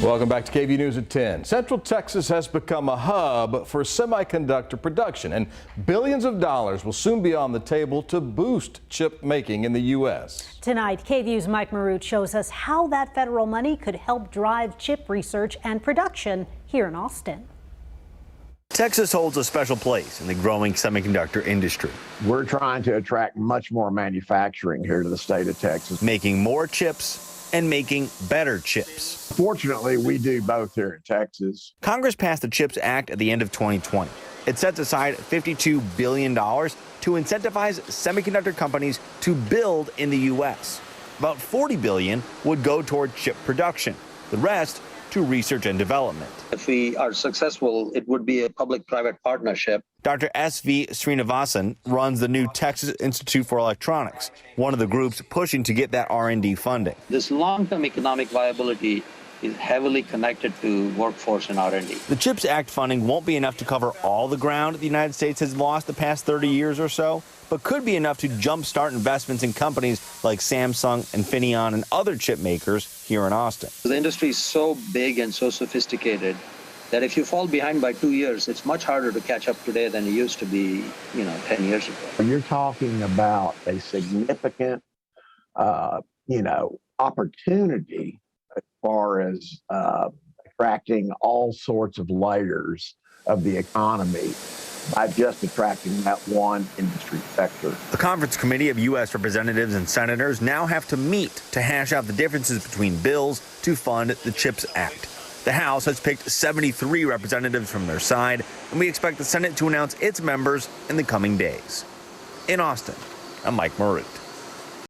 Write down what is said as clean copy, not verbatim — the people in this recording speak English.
Welcome back to KVUE News at 10. Central Texas has become a hub for semiconductor production, and billions of dollars will soon be on the table to boost chip making in the U.S. Tonight, KVUE's Mike Marut shows us how that federal money could help drive chip research and production here in Austin. Texas holds a special place in the growing semiconductor industry. We're trying to attract much more manufacturing here to the state of Texas. Making more chips and making better chips. Fortunately, we do both here in Texas. Congress passed the CHIPS Act at the end of 2020. It sets aside $52 billion to incentivize semiconductor companies to build in the U.S. About $40 billion would go toward chip production, the rest to research and development. If we are successful, it would be a public-private partnership. Dr. S.V. Srinivasan runs the new Texas Institute for Electronics, one of the groups pushing to get that R&D funding. This long-term economic viability is heavily connected to workforce and R&D. The CHIPS Act funding won't be enough to cover all the ground the United States has lost the past 30 years or so, but could be enough to jumpstart investments in companies like Samsung, Infineon, and other chip makers here in Austin. The industry is so big and so sophisticated that if you fall behind by 2 years, it's much harder to catch up today than it used to be, 10 years ago. You're talking about a significant, opportunity as far as attracting all sorts of layers of the economy by just attracting that one industry sector. The Conference Committee of U.S. Representatives and Senators now have to meet to hash out the differences between bills to fund the CHIPS Act. The House has picked 73 representatives from their side, and we expect the Senate to announce its members in the coming days. In Austin, I'm Mike Marut.